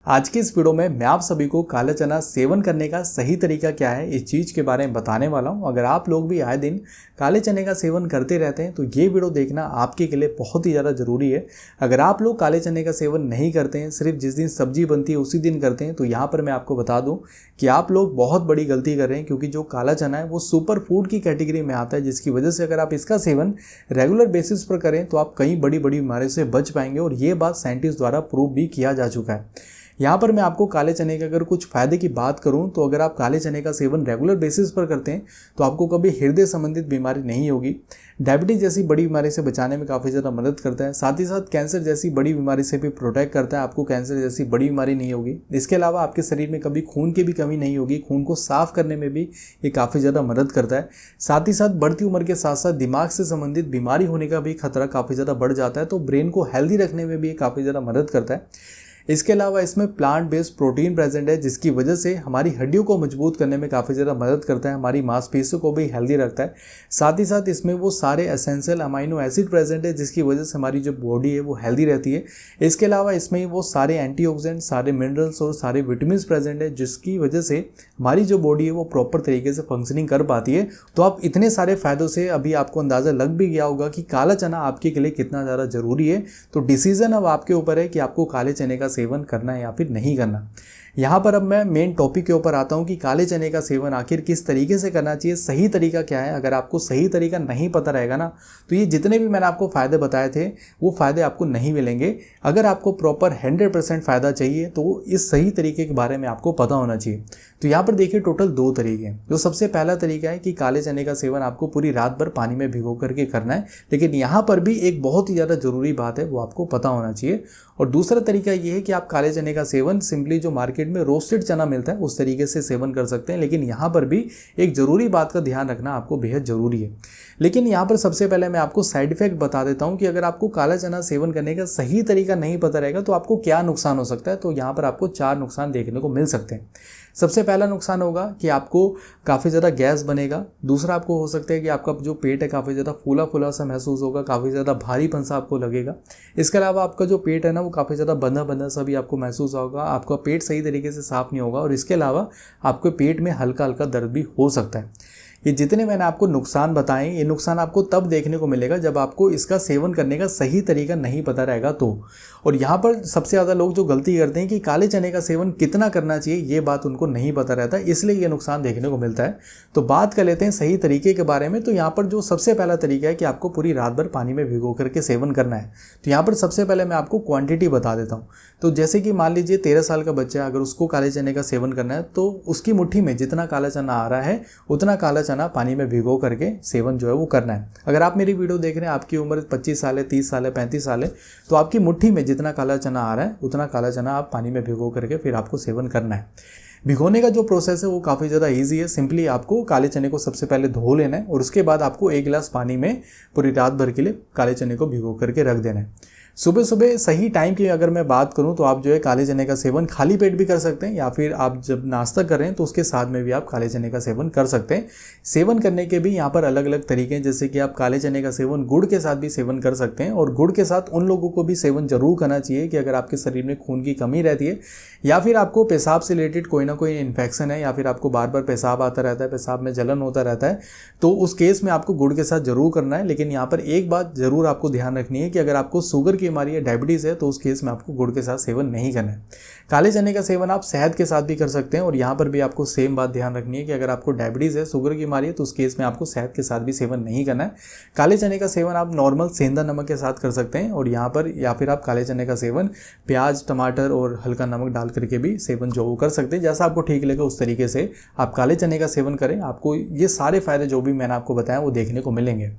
आज की इस वीडियो में मैं आप सभी को काला चना सेवन करने का सही तरीका क्या है इस चीज़ के बारे में बताने वाला हूं। अगर आप लोग भी आए दिन काले चने का सेवन करते रहते हैं तो ये वीडियो देखना आपके के लिए बहुत ही ज़्यादा ज़रूरी है। अगर आप लोग काले चने का सेवन नहीं करते हैं, सिर्फ जिस दिन सब्जी बनती है उसी दिन करते हैं, तो यहाँ पर मैं आपको बता दूँ कि आप लोग बहुत बड़ी गलती कर रहे हैं, क्योंकि जो काला चना है वो सुपर फूड की कैटेगरी में आता है, जिसकी वजह से अगर आप इसका सेवन रेगुलर बेसिस पर करें तो आप कई बड़ी बड़ी बीमारियों से बच पाएंगे। और ये बात साइंटिस्ट द्वारा प्रूव भी किया जा चुका है। यहाँ पर मैं आपको काले चने के अगर कुछ फ़ायदे की बात करूँ तो अगर आप काले चने का सेवन रेगुलर बेसिस पर करते हैं तो आपको कभी हृदय संबंधित बीमारी नहीं होगी। डायबिटीज जैसी बड़ी बीमारी से बचाने में काफ़ी ज़्यादा मदद करता है। साथ ही साथ कैंसर जैसी बड़ी बीमारी से भी प्रोटेक्ट करता है, आपको कैंसर जैसी बड़ी बीमारी नहीं होगी। इसके अलावा आपके शरीर में कभी खून की भी कमी नहीं होगी, खून को साफ करने में भी ये काफ़ी ज़्यादा मदद करता है। साथ ही साथ बढ़ती उम्र के साथ साथ दिमाग से संबंधित बीमारी होने का भी खतरा काफ़ी ज़्यादा बढ़ जाता है, तो ब्रेन को हेल्दी रखने में भी ये काफ़ी ज़्यादा मदद करता है। इसके अलावा इसमें प्लांट बेस्ड प्रोटीन प्रेजेंट है, जिसकी वजह से हमारी हड्डियों को मजबूत करने में काफ़ी ज़्यादा मदद करता है, हमारी मांसपेशियों को भी हेल्दी रखता है। साथ ही साथ इसमें वो सारे एसेंशियल अमाइनो एसिड प्रेजेंट है, जिसकी वजह से हमारी जो बॉडी है वो हेल्दी रहती है। इसके अलावा इसमें वो सारे एंटीऑक्सीडेंट, सारे मिनरल्स और सारे विटामिन प्रेजेंट है, जिसकी वजह से हमारी जो बॉडी है वो प्रॉपर तरीके से फंक्शनिंग कर पाती है। तो आप इतने सारे फ़ायदों से अभी आपको अंदाज़ा लग भी गया होगा कि काला चना आपके लिए कितना ज़्यादा ज़रूरी है। तो डिसीजन अब आपके ऊपर है कि आपको काले चने का सेवन करना है या फिर नहीं करना। यहाँ पर अब मैं मेन टॉपिक के ऊपर आता हूँ कि काले चने का सेवन आखिर किस तरीके से करना चाहिए, सही तरीका क्या है। अगर आपको सही तरीका नहीं पता रहेगा ना, तो ये जितने भी मैंने आपको फ़ायदे बताए थे वो फ़ायदे आपको नहीं मिलेंगे। अगर आपको प्रॉपर 100% फ़ायदा चाहिए तो इस सही तरीके के बारे में आपको पता होना चाहिए। तो यहाँ पर देखिए टोटल 2 तरीके हैं। जो सबसे पहला तरीका है कि काले चने का सेवन आपको पूरी रात भर पानी में भिगो करके करना है, लेकिन यहाँ पर भी एक बहुत ही ज़्यादा ज़रूरी बात है, वो आपको पता होना चाहिए। और दूसरा तरीका ये है कि आप काले चने का सेवन सिंपली जो मार्केट में रोस्टेड चना मिलता है उस तरीके से सेवन कर सकते हैं, लेकिन यहाँ पर भी एक ज़रूरी बात का ध्यान रखना आपको बेहद ज़रूरी है। लेकिन यहाँ पर सबसे पहले मैं आपको साइड इफेक्ट बता देता हूँ कि अगर आपको काला चना सेवन करने का सही तरीका नहीं पता रहेगा तो आपको क्या नुकसान हो सकता है। तो यहाँ पर आपको 4 नुकसान देखने को मिल सकते हैं। सबसे पहला नुकसान होगा कि आपको काफ़ी ज़्यादा गैस बनेगा। दूसरा आपको हो सकता है कि आपका जो पेट है काफ़ी ज़्यादा फूला फूला सा महसूस होगा, काफ़ी ज़्यादा भारीपन सा आपको लगेगा। इसके अलावा आपका जो पेट है ना वो काफ़ी ज़्यादा बंधा बंधा सा भी आपको महसूस होगा, आपका पेट सही तरीके से साफ़ नहीं होगा। और इसके अलावा आपके पेट में हल्का हल्का दर्द भी हो सकता है। ये जितने मैंने आपको नुकसान बताए, ये नुकसान आपको तब देखने को मिलेगा जब आपको इसका सेवन करने का सही तरीका नहीं पता रहेगा तो। और यहाँ पर सबसे ज़्यादा लोग जो गलती करते हैं कि काले चने का सेवन कितना करना चाहिए ये बात उनको नहीं पता रहता, इसलिए ये नुकसान देखने को मिलता है। तो बात कर लेते हैं सही तरीके के बारे में। तो यहाँ पर जो सबसे पहला तरीका है कि आपको पूरी रात भर पानी में भिगो करके सेवन करना है। तो यहाँ पर सबसे पहले मैं आपको क्वांटिटी बता देता हूँ। तो जैसे कि मान लीजिए 13 साल का बच्चा है, अगर उसको काले चने का सेवन करना है तो उसकी मुट्ठी में जितना काला चना आ रहा है उतना काला चना पानी में भिगो करके सेवन जो है वो करना है। अगर आप मेरी वीडियो देख रहे हैं, आपकी उम्र 25 साल है, 30 साल है, 35 साल है, तो आपकी मुट्ठी में जितना काला चना आ रहा है उतना काला चना आप पानी में भिगो करके फिर आपको सेवन करना है। भिगोने का जो प्रोसेस है वो काफ़ी ज़्यादा ईजी है। सिंपली आपको काले चने को सबसे पहले धो लेना है और उसके बाद आपको 1 गिलास पानी में पूरी रात भर के लिए काले चने को भिगो करके रख देना है। सुबह सुबह सही टाइम की अगर मैं बात करूं तो आप जो है काले चने का सेवन खाली पेट भी कर सकते हैं, या फिर आप जब नाश्ता कर रहे हैं तो उसके साथ में भी आप काले चने का सेवन कर सकते हैं। सेवन करने के भी यहाँ पर अलग अलग तरीके हैं, जैसे कि आप काले चने का सेवन गुड़ के साथ भी सेवन कर सकते हैं। और गुड़ के साथ उन लोगों को भी सेवन जरूर करना चाहिए कि अगर आपके शरीर में खून की कमी रहती है, या फिर आपको पेशाब से रिलेटेड कोई ना कोई इन्फेक्शन है, या फिर आपको बार बार पेशाब आता रहता है, पेशाब में जलन होता रहता है, तो उस केस में आपको गुड़ के साथ जरूर करना है। लेकिन यहाँ पर एक बात जरूर आपको ध्यान रखनी है कि अगर आपको शुगर की बीमारी है, डायबिटीज है, तो उस केस में आपको गुड़ के साथ सेवन नहीं करना है। काले चने का सेवन आप शहद के साथ भी कर सकते हैं। और यहाँ पर भी आपको सेम बात ध्यान रखनी है कि अगर आपको डायबिटीज है, शुगर की बीमारी है, तो उस केस में आपको शहद के साथ भी सेवन नहीं करना है। काले चने का सेवन आप नॉर्मल सेंधा नमक के साथ कर सकते हैं। और यहाँ पर या फिर आप काले चने का सेवन प्याज, टमाटर और हल्का नमक डाल करके भी सेवन जो वो कर सकते हैं। जैसा आपको ठीक लगे उस तरीके से आप काले चने का सेवन करें, आपको ये सारे फायदे जो भी मैंने आपको बताया वो देखने को मिलेंगे।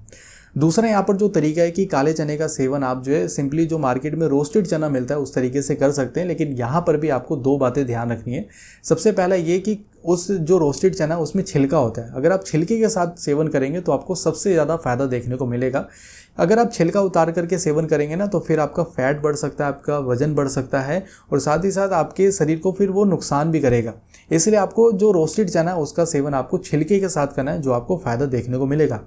दूसरा यहाँ पर जो तरीका है कि काले चने का सेवन आप जो है सिंपली जो मार्केट में रोस्टेड चना मिलता है उस तरीके से कर सकते हैं। लेकिन यहाँ पर भी आपको 2 बातें ध्यान रखनी है। सबसे पहला ये कि उस जो रोस्टेड चना उसमें छिलका होता है, अगर आप छिलके के साथ सेवन करेंगे तो आपको सबसे ज़्यादा फायदा देखने को मिलेगा। अगर आप छिलका उतार करके सेवन करेंगे ना तो फिर आपका फैट बढ़ सकता है, आपका वजन बढ़ सकता है, और साथ ही साथ आपके शरीर को फिर वो नुकसान भी करेगा। इसलिए आपको जो रोस्टेड चना है उसका सेवन आपको छिलके के साथ करना है, जो आपको फ़ायदा देखने को मिलेगा।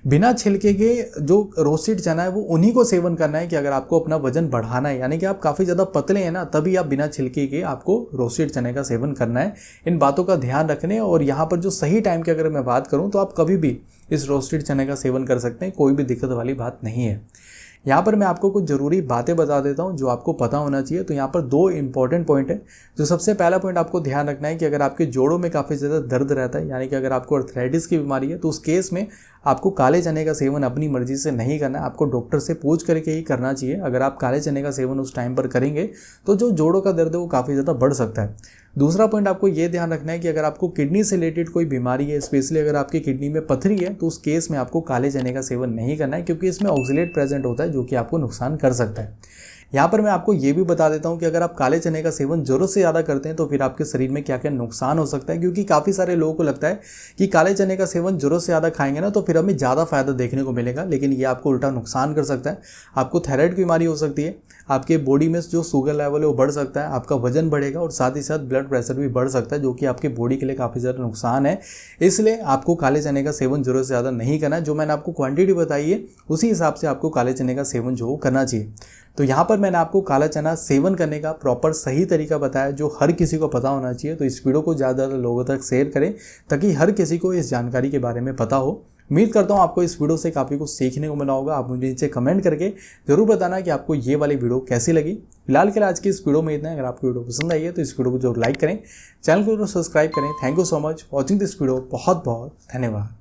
बिना छिलके के जो रोस्टेड चना है वो उन्हीं को सेवन करना है कि अगर आपको अपना वजन बढ़ाना है, यानी कि आप काफ़ी ज़्यादा पतले हैं ना, तभी आप बिना छिलके के आपको रोस्टेड चने का सेवन करना है। इन बातों का ध्यान रखने, और यहाँ पर जो सही टाइम की अगर मैं बात करूँ तो आप कभी भी इस रोस्टेड चने का सेवन कर सकते हैं, कोई भी दिक्कत वाली बात नहीं है। यहाँ पर मैं आपको कुछ ज़रूरी बातें बता देता हूँ जो आपको पता होना चाहिए। तो यहाँ पर 2 इंपॉर्टेंट पॉइंट है। जो सबसे पहला पॉइंट आपको ध्यान रखना है कि अगर आपके जोड़ों में काफ़ी ज़्यादा दर्द रहता है, यानी कि अगर आपको अर्थराइटिस की बीमारी है, तो उस केस में आपको काले चने का सेवन अपनी मर्जी से नहीं करना है, आपको डॉक्टर से पूछ करके ही करना चाहिए। अगर आप काले चने का सेवन उस टाइम पर करेंगे तो जो जोड़ों का दर्द है वो काफ़ी ज़्यादा बढ़ सकता है। दूसरा पॉइंट आपको ये ध्यान रखना है कि अगर आपको किडनी से रिलेटेड कोई बीमारी है, स्पेशली अगर आपकी किडनी में पथरी है, तो उस केस में आपको काले चने का सेवन नहीं करना है, क्योंकि इसमें ऑक्सलेट प्रेजेंट होता है जो कि आपको नुकसान कर सकता है। यहाँ पर मैं आपको ये भी बता देता हूँ कि अगर आप काले चने का सेवन ज़रूरत से ज़्यादा करते हैं तो फिर आपके शरीर में क्या क्या नुकसान हो सकता है, क्योंकि काफ़ी सारे लोगों को लगता है कि काले चने का सेवन ज़रूरत से ज़्यादा खाएंगे ना तो फिर हमें ज़्यादा फायदा देखने को मिलेगा, लेकिन ये आपको उल्टा नुकसान कर सकता है। आपको थायराइड की बीमारी हो सकती है, आपके बॉडी में जो शुगर लेवल है वो बढ़ सकता है, आपका वजन बढ़ेगा और साथ ही साथ ब्लड प्रेशर भी बढ़ सकता है, जो कि आपकी बॉडी के लिए काफ़ी ज़्यादा नुकसान है। इसलिए आपको काले चने का सेवन ज़रूरत से ज़्यादा नहीं करना है। जो मैंने आपको क्वांटिटी बताई है उसी हिसाब से आपको काले चने का सेवन जो करना चाहिए। तो यहाँ पर मैंने आपको काला चना सेवन करने का प्रॉपर सही तरीका बताया जो हर किसी को पता होना चाहिए। तो इस वीडियो को ज़्यादा लोगों तक शेयर करें ताकि हर किसी को इस जानकारी के बारे में पता हो। उम्मीद करता हूँ आपको इस वीडियो से काफ़ी कुछ सीखने को मिला होगा। आप मुझे नीचे कमेंट करके जरूर बताना कि आपको ये वाली वीडियो कैसी लगी। फिलहाल के लिए आज की इस वीडियो में इतना है। अगर आपको वीडियो पसंद आई है तो इस वीडियो को जरूर लाइक करें, चैनल को जरूर सब्सक्राइब करें। Thank you so much watching this video. बहुत बहुत धन्यवाद।